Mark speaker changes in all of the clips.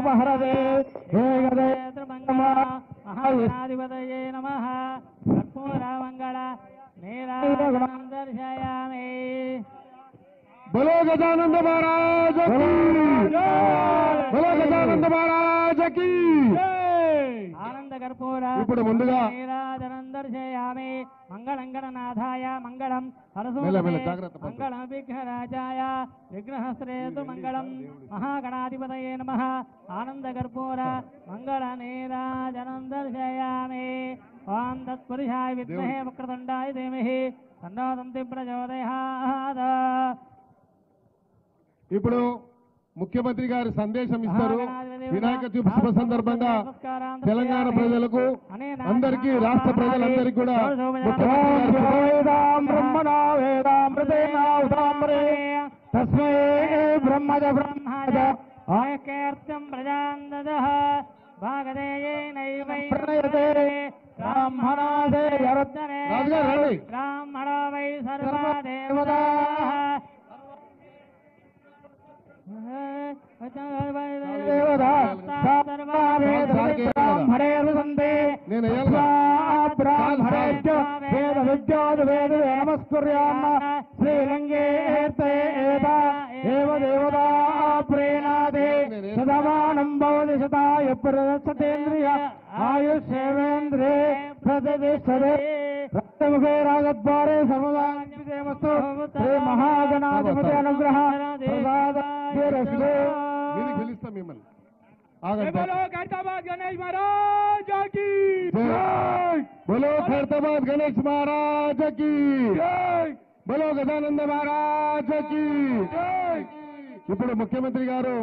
Speaker 1: ఉపహరదే మహాగణాధిపతయే నమః కర్పూరమంగళ నీరాజనం దర్శయామి
Speaker 2: बोलो गजानंद महाराज की बोलो गजानंद महाराज की
Speaker 1: ఆనంద కర్పూర
Speaker 2: ఇప్పుడు ముందుగా
Speaker 1: నీరాజనం దర్శయామి మంగళంగణనాథాయ మంగళం మంగళం విఘ్నరాజాయ విఘ్నహస్త్రేతు మంగళం మహాగణాధిపతయే నమః ఆనంద కర్పూర మంగళ నీరాజనం దర్శయామి ఓం తత్పురుషాయ విద్మహే వక్రతుండాయ ధీమహి తన్నో దంతి ప్రచోదయాత్
Speaker 2: ఇప్పుడు ముఖ్యమంత్రి గారి సందేశం ఇస్తారు. వినాయక చవితి శుభ సందర్భంగా తెలంగాణ ప్రజలకు అందరికీ రాష్ట్ర ప్రజలందరికీ కూడా
Speaker 1: తస్మై బ్రహ్మజ బ్రహ్మజ ఆయకీర్తం ప్రజాందదః భాగదేయైనైవైతే బ్రాహ్మణాదే యరుద్దనే బ్రాహ్మణో వై సర్వదేవతాః శ్రీరంగే దేవతా ప్రేణాదే సదమానం భవతి శతాయ ప్రదర్శతేంద్రియ ఆయుష్యేంద్రే ప్రతిష్టతే రక్తముఖే రాగద్వారే సర్వదాస్తు శ్రీ మహాగణాధిపతి అనుగ్రహ
Speaker 2: పిలుస్తాం మిమ్మల్ని.
Speaker 1: बोलो खैरताबाद गणेश महाराज की
Speaker 2: बोलो खैरताबाद गणेश महाराज की बोलो गजानंद महाराज की ఇప్పుడు ముఖ్యమంత్రి గారు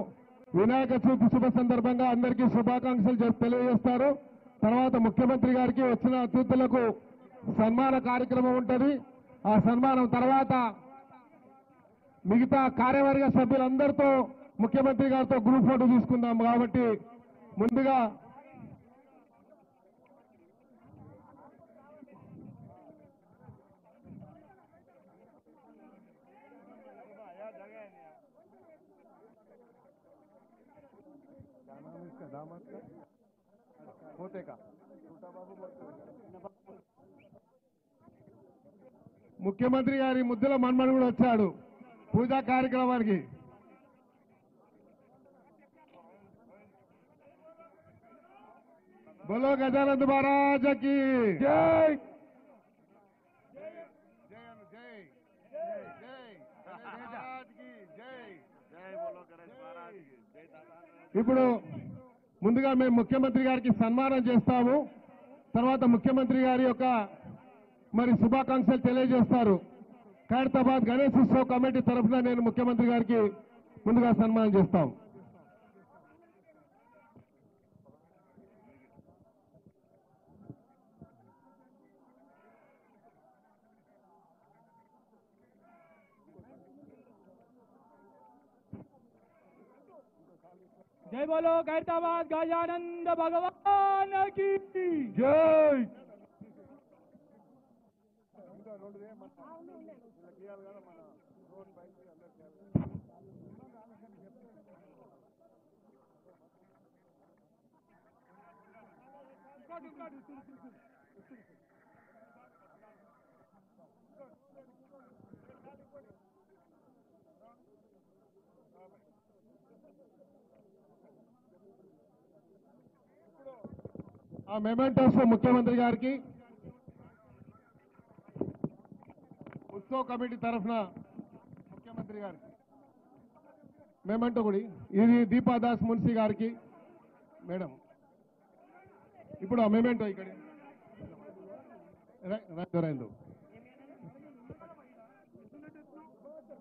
Speaker 2: వినాయక చవితి శుభ సందర్భంగా అందరికీ శుభాకాంక్షలు తెలియజేస్తారు. తర్వాత ముఖ్యమంత్రి గారికి వచ్చిన అతిథులకు సన్మాన కార్యక్రమం ఉంటుంది. ఆ సన్మానం తర్వాత మిగతా కార్యవర్గ సభ్యులందరితో ముఖ్యమంత్రి గారితో గ్రూప్ ఫోటో తీసుకుందాం. కాబట్టి ముందుగా ముఖ్యమంత్రి గారి ముద్దుల మన్మడు కూడా వచ్చాడు పూజా కార్యక్రమానికి. बोलो गजानंद महाराज की जय ఇప్పుడు ముందుగా మేము ముఖ్యమంత్రి గారికి సన్మానం చేస్తాము. తర్వాత ముఖ్యమంత్రి గారి యొక్క మరి శుభాకాంక్షలు తెలియజేస్తారు. ఖైరతాబాద్ గణేష్ ఉత్సవ్ కమిటీ తరఫున నేను ముఖ్యమంత్రి గారికి ముందుగా సన్మానం చేస్తాం.
Speaker 1: जय बोलो खैरताबाद गजानंद भगवान की जय
Speaker 2: ఆ మెమెంటోస్ ముఖ్యమంత్రి గారికి ఉత్సవ్ కమిటీ తరఫున ముఖ్యమంత్రి గారికి మెమెంటో కూడా ఇది దీపాదాస్ మున్సి గారికి మేడం. ఇప్పుడు ఆ మెమెంటో ఇక్కడ